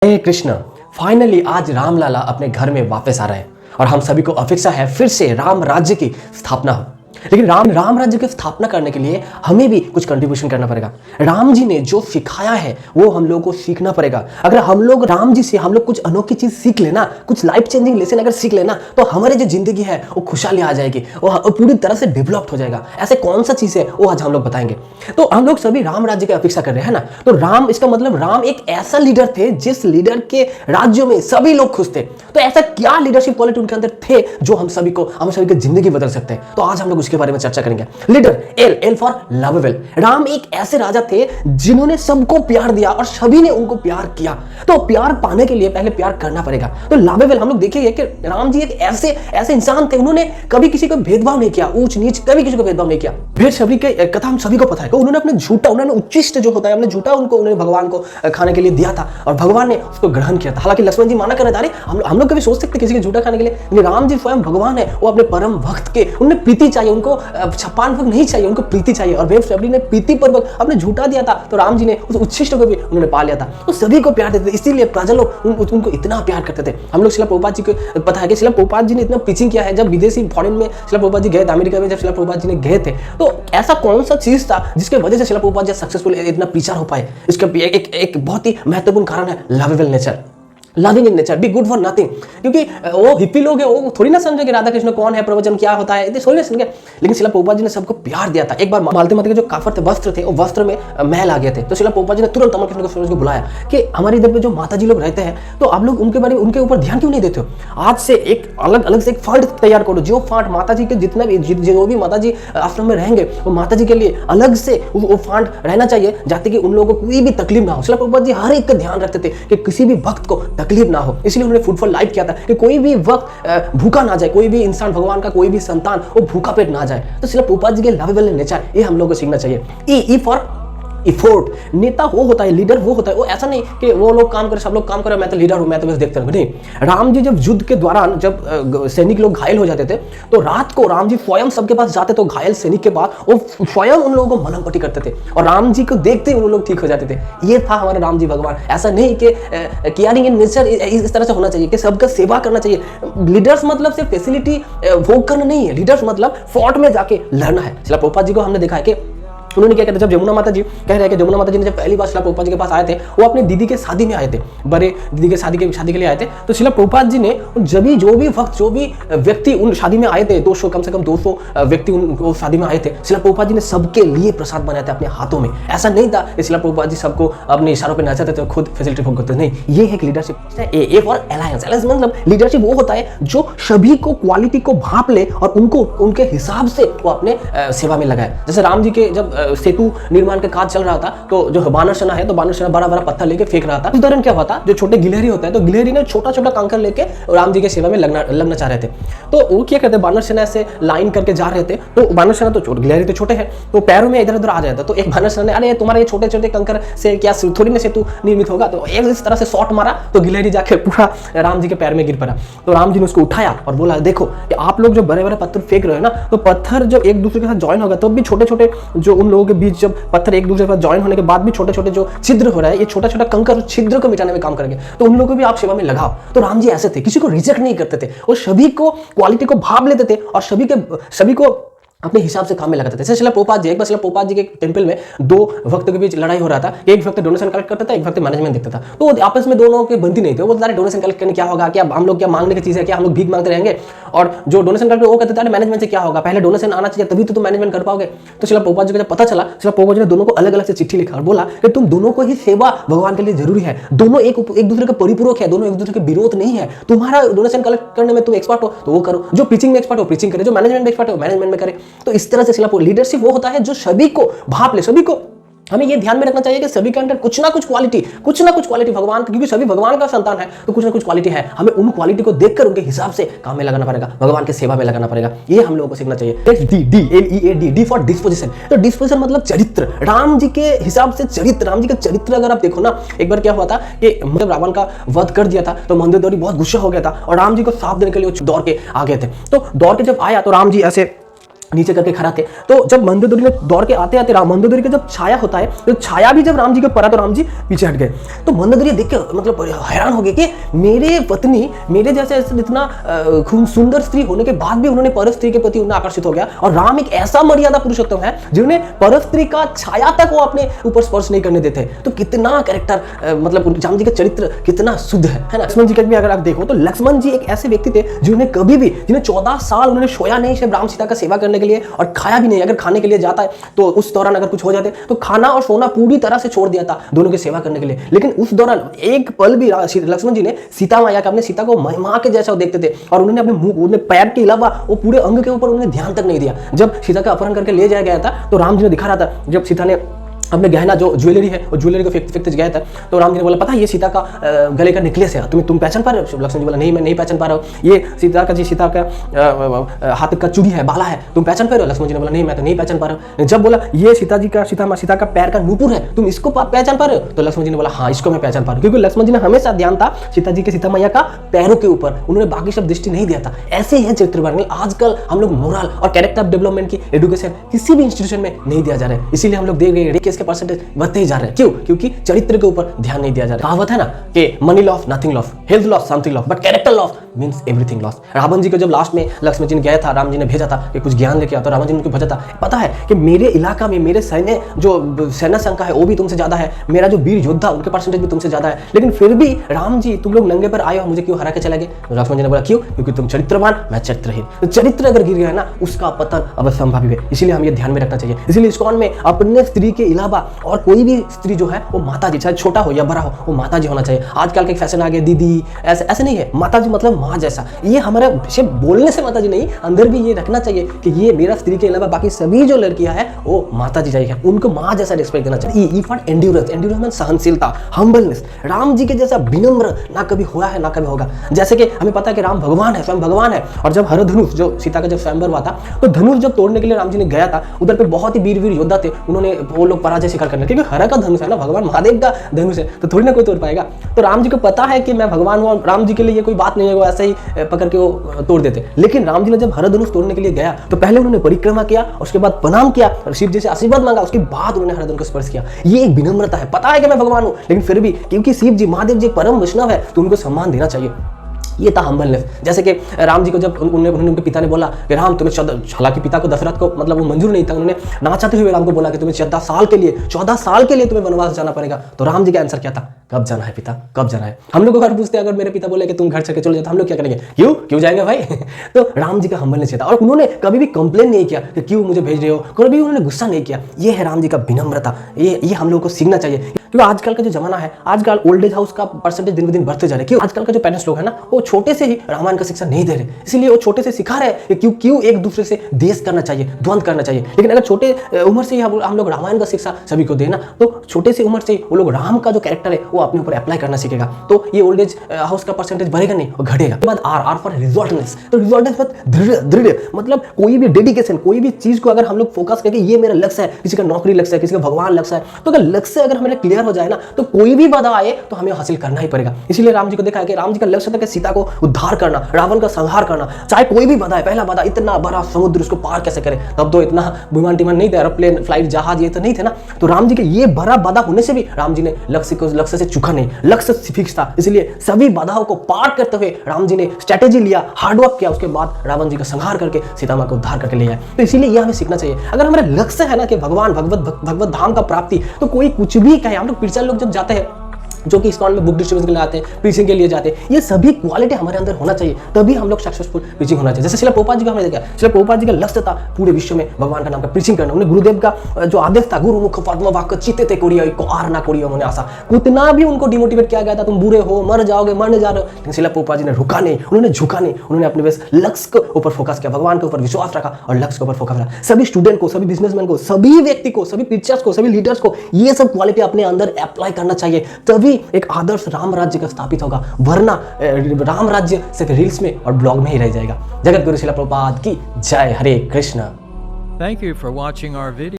हे Krishna. Finally आज रामलला अपने घर में वापस आ रहे हैं और हम सभी को अपेक्षा है फिर से राम राज्य की स्थापना हो। लेकिन राम राज्य की स्थापना करने के लिए हमें भी कुछ कंट्रीब्यूशन करना पड़ेगा। राम जी ने जो सिखाया है वो हम लोगों को सीखना पड़ेगा। अगर हम लोग राम जी से हम लोग कुछ अनोखी चीज सीख लेना, कुछ लाइफ चेंजिंग लेसन अगर सीख लेना, तो हमारी जो जिंदगी है वो खुशहाली आ जाएगी, वो पूरी तरह से डेवलप्ड हो जाएगा। ऐसे कौन सा चीज है वो आज हम लोग बताएंगे। तो हम लोग सभी राम राज्य की अपेक्षा कर रहे हैं ना, तो राम, इसका मतलब राम एक ऐसा लीडर थे जिस लीडर के राज्यों में सभी लोग खुश थे। तो ऐसा क्या लीडरशिप क्वालिटी उनके अंदर थे जो हम सभी की जिंदगी बदल सकते हैं। तो आज हम लोग उसके बारे में चर्चा करेंगे। Leader, L for lovable. Ram एक ऐसे राजा थे जिन्होंने सबको प्यार दिया और सभी ने उनको प्यार किया। तो प्यार पाने के लिए पहले प्यार करना पड़ेगा। तो लवेबल हम लोग देखेंगे कि राम जी एक ऐसे इंसान थे, उन्होंने कभी किसी को भेदभाव नहीं किया, ऊंच नीच कभी किसी को भेदभाव नहीं किया। भेद सभी के कथा हम सभी को पता है कि उन्होंने अपने झूठा, उन्होंने उच्चिष्ट जो होता है अपने झूठा उन्होंने भगवान को खाने के लिए दिया था और भगवान ने उसको ग्रहण किया था। हालांकि लक्ष्मण जी माना कर रहे थे, हम लोग कभी सोच सकते किसी के झूठा खाने के लिए, लेकिन राम जी स्वयं भगवान है, वो अपने परम भक्त के, उन्हें प्रीति चाहिए, उनको छप्पान भोग नहीं चाहिए, उनको प्रीति चाहिए। और वेब शबरी ने प्रीति पूर्वक अपने झूठा दिया था, तो राम जी ने उस उच्छिष्ट को भी उन्होंने पा लिया था। तो सभी को प्यार देते थे, इसीलिए प्रजा लोग उनको इतना प्यार करते थे। हम लोग शिला प्रभुपाद जी को पता है कि शिला प्रभुपाद जी ने इतना प्रीचिंग किया है। जब विदेशी फॉरेन में शिला प्रभुपाद जी गए थे, अमेरिका में जब शिला प्रभुपाद जी ने गए थे, तो ऐसा कौन सा चीज था जिसके वजह से शिला प्रभुपाद जी सक्सेसफुल इतना प्रीचर हो पाए। इसका एक बहुत ही महत्वपूर्ण कारण है lovable nature, loving in nature, be good for nothing. क्योंकि वो हिप्पी लोग हैं, वो थोड़ी ना समझे कि राधा कृष्ण कौन है, प्रवचन क्या होता है, थोड़ी ना समझे। लेकिन शिला प्रभुपाद जी ने सबको प्यार दिया था। एक बार मालती माता के जो काफर थे, वस्त्र थे, वो वस्त्र में मैल आ गए थे, तो शिला प्रभुपाद जी ने तुरंत अमर कृष्ण को बुलाया कि हमारे इधर पे जो माता जी लोग रहते हैं, तो आप लोग उनके बारे में, उनके ऊपर ध्यान क्यों नहीं देते हो। आज से एक अलग से एक फंड तैयार करो, जो फंड माता जी के जितना भी जो भी माता जी आश्रम में रहेंगे, वो माता जी के लिए अलग से वो फंड रहना चाहिए, जाते कि उन लोगों को कोई भी तकलीफ ना हो। शिला प्रभुपाद जी हर एक का ध्यान रखते थे कि किसी भी भक्त को तकलीफ ना हो। उन्होंने फूड फॉर लाइफ किया था कि कोई भी वक्त भूखा ना जाए, कोई भी इंसान, भगवान का कोई भी संतान वो भूखा पेट ना जाए। तो शिला प्रभुपाद जी के लवेबल नेचर ये हम लोगों को सीखना चाहिए। E for effort. नेता वो होता है, लीडर वो होता है, वो ऐसा नहीं कि वो लोग काम करे, सब लोग काम करे, मैं तो लीडर हूं, मैं तो बस देखता हूं। नहीं, राम जी जब युद्ध के दौरान जब सैनिक लोग घायल हो जाते थे, तो रात को राम जी स्वयं सबके पास जाते, तो घायल सैनिक के पास वो स्वयं उन लोगों को मलहम पट्टी करते थे और राम जी को देखते ही उन लोग ठीक हो जाते थे। ये था हमारे राम जी भगवान। ऐसा नहीं कि केयरिंग इन नेचर इस तरह से होना चाहिए कि सबका सेवा करना चाहिए। लीडर्स मतलब सिर्फ फैसिलिटी भोग करना नहीं है, लीडर्स मतलब फोर्ट में जाके लड़ना है। शिला प्रभुपाद जी को हमने देखा है कि उन्होंने क्या कहते, जब जमुना माता जी कह रहे हैं कि जमुना माता जी ने जब पहली बार शिला प्रभुपाद जी के पास आए थे, वो अपनी दीदी के शादी में आए थे, बड़े दीदी के शादी के लिए आए थे। तो शिला प्रभुपाद जी ने जब भी जो भी वक्त, जो भी व्यक्ति उन शादी में आए थे, 200 कम से कम 200 व्यक्ति उन शादी में आए थे, शिला प्रभुपाद जी ने सबके लिए प्रसाद बनाए थे अपने हाथों में। ऐसा नहीं था कि शिला प्रभुपाद जी सबको अपने इशारों पर नचाते थे, खुद फैसिलिटी भोग करते। नहीं, ये एक leadership. A for alliance. Alliance मतलब लीडरशिप वो होता है जो सभी को क्वालिटी को भाप ले और उनको उनके हिसाब से वो अपने सेवा में लगाए। जैसे राम जी के जब सेतु निर्माण का कार्य चल रहा था, तो जो बानर सेना है, तो बानर सेना बड़ा बड़ा पत्थर लेके फेंक रहा था। उस दौरान क्या हुआ था, जो छोटे गिलहरी होता है, तो गिलहरी ने छोटा छोटा कंकर लेके राम जी के सेवा में लगना चाह रहे थे। तो वो क्या करते, बानर सेना से लाइन करके जा रहे थे, तो बानर सेना तो गिलहरी तो छोटे हैं, तो पैरों में इधर उधर आ जाता। तो एक बानर सेना ने, अरे तुम्हारे ये छोटे छोटे कंकर से क्या थोड़ी ना सेतु निर्मित होगा, तो एक इस तरह से शॉट मारा, तो गिलहरी जाके पूरा राम जी के पैर में गिर पड़ा। तो राम जी ने उसको उठाया और बोला, देखो कि आप लोग जो बड़े बड़े पत्थर फेंक रहे हो ना, तो पत्थर जब एक दूसरे के साथ ज्वाइन होगा, तो भी छोटे छोटे जो उन लोगों के बीच जब पत्थर एक दूसरे के साथ ज्वाइन होने के बाद भी छोटे छोटे जो छिद्र हो रहा है, ये छोटा छोटा कंकर छिद्र को मिटाने में काम करेंगे, तो उन लोगों को भी आप सेवा में लगाओ। तो राम जी ऐसे थे, किसी को रिजेक्ट नहीं करते थे, और सभी को क्वालिटी को भाप लेते थे और सभी को अपने हिसाब से काम में लगाते थे। जैसे शिला प्रभुपाद जी, एक बार शिला प्रभुपाद जी के टेंपल में दो भक्तों के बीच लड़ाई हो रहा था। एक भक्त डोनेशन कलेक्ट करता था, एक भक्त मैनेजमेंट देखता था। तो आपस में दोनों के बनती नहीं थे। वो बता डोनेशन कलेक्ट करने क्या होगा, क्या हम लोग क्या मांगने की चीज है, क्या हम लोग भीख मांगते रहेंगे। और जो डोनेशन कलेक्ट वो कहते थे मैनेजमेंट से क्या होगा, पहले डोनेशन आना चाहिए, तभी तो तुम मैनेजमेंट कर पाओगे। तो शिला प्रभुपाद जी को जब पता चला, शिला प्रभुपाद जी ने दोनों को अलग अलग से चिट्ठी लिखा और बोला कि तुम दोनों को ही सेवा भगवान के लिए जरूरी है, दोनों एक दूसरे के परिपूरक है, दोनों एक दूसरे के विरोध नहीं है। तुम्हारा डोनेशन कलेक्ट करने में तुम एक्सपर्ट हो तो वो करो, जो प्रीचिंग में एक्सपर्ट हो प्रीचिंग करे, जो मैनेजमेंट में एक्सपर्ट हो मैनेजमेंट में करे। तो इस तरह से लीडरशिप वो होता है जो सभी को भाप ले। सभी को हमें ये ध्यान में रखना चाहिए कि सभी के अंदर कुछ ना कुछ क्वालिटी भगवान, क्योंकि सभी भगवान का संतान है, तो कुछ ना कुछ क्वालिटी है। हमें उन क्वालिटी को देखकर उनके हिसाब से काम में लगाना पड़ेगा, भगवान की सेवा में लगाना पड़ेगा। ये हम लोगों को सीखना चाहिए। D for disposition. तो डिस्पोजिशन मतलब चरित्र। राम जी के हिसाब से चरित्र, राम जी का चरित्र अगर आप देखो ना, एक बार क्या हुआ था कि मतलब रावण का वध कर दिया था, तो मंदोदरी बहुत गुस्सा हो गया था और राम जी को साफ देने के लिए दौड़ के आ गए थे। तो दौड़ के जब आया तो राम जी ऐसे नीचे करके खड़ा थे। तो जब मंदोदरी ने दौड़ के आते आते मंदोदरी का जब छाया होता है, तो छाया भी जब राम जी के पड़ा तो राम जी पीछे हट गए। तो मंदोदरी देख के मतलब हैरान हो गए कि मेरे पत्नी मेरे जैसे इतना सुंदर स्त्री होने के बाद भी उन्होंने पर स्त्री के प्रति उन्हें आकर्षित हो गया, और राम एक ऐसा मर्यादा पुरुषोत्तम है जिन्हें पर स्त्री का छाया तक वो अपने ऊपर स्पर्श नहीं करने देते। तो कितना कैरेक्टर मतलब राम जी का चरित्र कितना शुद्ध है ना। लक्ष्मण जी का भी अगर आप देखो तो लक्ष्मण जी एक ऐसे व्यक्ति थे जिन्हें कभी भी, जिन्हें 14 साल उन्होंने सोया नहीं सिर्फ राम सीता का सेवा करने के लिए, और खाया भी नहीं। अगर खाने के लिए जाता है तो उस दौरान अगर कुछ हो जाते तो खाना और सोना पूरी तरह से छोड़ दिया था दोनों की सेवा करने के लिए। लेकिन उस दौरान एक पल भी लक्ष्मण जी ने सीता माया का, अपने सीता को मां के जैसा देखते थे, और उन्होंने अपने मुंह, उन्हें पैर के अलावा वो पूरे अंग के ऊपर उन्होंने ध्यान तक नहीं दिया। जब सीता का अपहरण करके ले जाया गया था तो राम जी ने दिखा रहा था, जब सीता ने अपने गहना जो ज्वेलरी है वो ज्वेलरी को फेंकते गया था, तो राम जी ने बोला पता है ये सीता का गले का नेकलेस है, तुम पहचान पा रहे हो? लक्ष्मण जी बोला नहीं, मैं नहीं पहचान पा रहा हूँ। ये सीता का हाथ का चूड़ी है, बाला है, तुम पहचान पा रहे हो? लक्ष्मण जी ने बोला नहीं, मैं तो नहीं पहचान पा रहा हूँ। जब बोला ये सीता का पैर का नूपुर है, तुम इसको पहचान पा रहे हो? तो लक्ष्मण जी ने बोला हाँ, इसको मैं पहचान पा रहा हूँ, क्योंकि लक्ष्मण जी ने हमेशा ध्यान था सीता जी के, सीता मैया का पैरों के ऊपर, उन्होंने बाकी सब दृष्टि नहीं दिया था। ऐसे ही है चरित्र वर्णन। आजकल हम लोग मोरल और कैरेक्टर डेवलपमेंट की एजुकेशन किसी भी इंस्टीट्यूशन में नहीं दिया जा रहा है, इसीलिए हम लोग देख रहे हैं केस के परसेंटेज बढ़ते जा रहे हैं। क्यों? क्योंकि चरित्र के ऊपर ध्यान नहीं दिया जा रहा। कहावत है ना कि money loss nothing loss, health loss something loss, but character loss means everything loss. Ravan ji को जब लास्ट में लक्ष्मण जी ने गया था, राम जी ने भेजा था कि कुछ ज्ञान लेके आओ, तो रावण जी ने उनको भेजा था, पता है कि मेरे इलाका में मेरे सैन्य जो सेना संख्या है वो भी तुमसे ज्यादा है, मेरा जो वीर योद्धा उनके परसेंटेज भी तुमसे ज्यादा है, लेकिन फिर भी राम जी तुम लोग नंगे पर आए हो, मुझे क्यों हरा के चले गए? तो लक्ष्मण जी ने बोला क्यों? क्योंकि तुम चरित्रवान, मैं चरित्रहीन। तो चरित्र अगर गिर गया ना, उसका पतन अवश्यंभावी है, इसीलिए हम ये ध्यान में रखना चाहिए। इसीलिए इस्कॉन में अपने स्त्री के अलावा और कोई भी स्त्री जो है वो माता जी, चाहे छोटा हो या बड़ा हो, वो माता जी होना चाहिए। आजकल का एक फैशन आ गया दीदी, ऐसे नहीं है, माता जी मतलब माँ जैसा। ये हमारा सिर्फ बोलने से माता जी नहीं, अंदर भी ये रखना चाहिए कि ये मेरा स्त्री के अलावा बाकी सभी जो लड़कियां हैं वो माता जी चाहिए, उनको माँ जैसा रिस्पेक्ट देना चाहिए। ई फॉर एंड्योरेंस, एंड्योरेंस में सहनशीलता, हम्बलनेस। राम जी के जैसा विनम्र ना कभी हुआ है ना कभी होगा। जैसे कि हमें पता है कि राम भगवान है, स्वयं भगवान है, और जब हर धनुष जो सीता का जब स्वयंवर हुआ था, तो धनुष जब तोड़ने के लिए राम जी ने गया था, उधर पे बहुत ही वीर योद्धा थे, उन्होंने वो लोग पराजय स्वीकार करने, क्योंकि हर का धनुष है ना, भगवान महादेव का धनुष है, तो थोड़ी ना कोई तोड़ पाएगा। तो राम जी को पता है कि मैं भगवान हूँ, राम जी के लिए ये कोई बात नहीं है, वो ऐसे ही पकड़ के वो तोड़ देते। लेकिन राम जी ने जब हर धनुष तोड़ने के लिए गया तो पहले उन्होंने परिक्रमा किया, उसके बाद प्रणाम किया और शिव जी से आशीर्वाद मांगा, उसके बाद उन्होंने हर धनुष को स्पर्श किया। ये एक विनम्रता है। पता है कि मैं भगवान हूँ, लेकिन फिर भी क्योंकि शिव जी महादेव जी परम वैष्णव है तो उनको सम्मान देना चाहिए। ये था हम्बलनेस। जैसे कि राम जी को जब उनके पिता ने बोला कि राम तुम्हें, हालांकि पिता को दशरथ को मतलब वो मंजूर नहीं था, उन्होंने नाचाते हुए राम को बोला कि तुम्हें 14 साल के लिए तुम्हें वनवास जाना पड़ेगा। तो राम जी का आंसर क्या था? कब जाना है पिता, कब जाना है? हम लोग अगर पूछते हैं, अगर मेरे पिता बोले कि तुम घर छोड़ के चले जाते, हम लोग क्या करेंगे? क्यों जाएंगे भाई? तो राम जी का हम्बलनेस था, और उन्होंने कभी भी कंप्लेन नहीं किया कि क्यों मुझे भेज रहे हो, कभी उन्होंने गुस्सा नहीं किया। ये है राम जी का विनम्रता। ये हम लोग को सीखना चाहिए, क्योंकि आजकल का जो जमाना है, आजकल ओल्ड एज हाउस का परसेंटेज दिन ब दिन बढ़ते जा रहे हैं। क्यों? आजकल का जो पेरेंट्स लोग है ना, वो छोटे से ही रामायण का शिक्षा नहीं दे रहे, इसलिए वो छोटे से सिखा रहे हैं कि क्यों एक दूसरे से देश करना चाहिए, द्वंद्व करना चाहिए। लेकिन अगर छोटे उम्र से ही हम लोग रामायण का शिक्षा सभी को देना, तो छोटे से उम्र से वो लोग राम का जो कैरेक्टर है वो अपने ऊपर अप्लाई करना सीखेगा, तो ये ओल्ड एज हाउस का परसेंटेज बढ़ेगा नहीं, वो घटेगा। बाद आर फॉर रिजॉल्टनेस। तो रिजॉल्टनेस मतलब दृढ़, मतलब कोई भी डेडिकेशन, कोई भी चीज को अगर हम लोग फोकस करके ये मेरा लक्ष्य है, किसी का नौकरी लक्ष्य है, किसी का भगवान लक्ष्य है, तो अगर लक्ष्य अगर हमें क्लियर हो जाए ना, तो कोई भी बाधा आए तो हमें हासिल करना ही पड़ेगा। इसीलिए राम जी को देखा है कि राम जी का लक्ष्य था कि सीता को उद्धार करना, रावण का संहार करना, चाहे कोई भी बाधा है। पहला बाधा इतना बड़ा समुद्र, उसको पार कैसे करे? तब तो इतना विमान टिमान नहीं थे, एरोप्लेन, फ्लाइट, जहाज ये तो नहीं थे ना। तो राम जी के ये बड़ा बाधा होने से भी राम जी ने लक्ष्य से चूका नहीं, लक्ष्य फिक्स था। इसलिए सभी बाधाओं को पार करते हुए राम जी ने स्ट्रेटेजी लिया, हार्डवर्क किया, उसके बाद रावण जी का संहार करके सीता मां को उद्धार करके ले आए। तो इसीलिए यह हमें सीखना चाहिए। अगर हमारा लक्ष्य है ना कि भगवान भगवत धाम का प्राप्ति, तो कोई कुछ भी कहे। हम लोग पिछले लोग जब जाते हैं, जो कि इस्कॉन में बुक डिस्ट्रीब्यूशन के लिए आते हैं, प्रीचिंग के लिए जाते हैं, ये सभी क्वालिटी हमारे अंदर होना चाहिए, तभी हम लोग सक्सेसफुल प्रीचिंग होना चाहिए। जैसे श्रील प्रभुपाद जी का हमने देखा, श्रील प्रभुपाद जी का लक्ष्य था पूरे विश्व में भगवान का नाम का प्रीचिंग करना। उन्हें गुरुदेव का जो आदेश था, गुरु मुख पद्म वाक्य चित्ते ते कोरिया को आर ना कोरिया, उन्होंने आशा, उतना भी उनको डिमोटिवेट किया गया था, तुम बुरे हो, मर जाओगे, मरने जा रहे हो, लेकिन श्रील प्रभुपाद जी ने रुका नहीं, उन्होंने झुका नहीं, उन्होंने अपने बस लक्ष्य के ऊपर फोकस किया, भगवान के ऊपर विश्वास रखा और लक्ष्य के ऊपर फोकस रखा। सभी स्टूडेंट को, सभी बिजनेसमैन को, सभी व्यक्ति को, सभी पिक्चर्स को, सभी लीडर्स को ये सब क्वालिटी अपने अंदर अप्लाई करना चाहिए, तभी एक आदर्श राम राज्य का स्थापित होगा। वरना राम राज्य सिर्फ रील्स में और ब्लॉग में ही रह जाएगा। जगत गुरु श्रील प्रभुपाद की जय। हरे Krishna. Thank you for watching our video.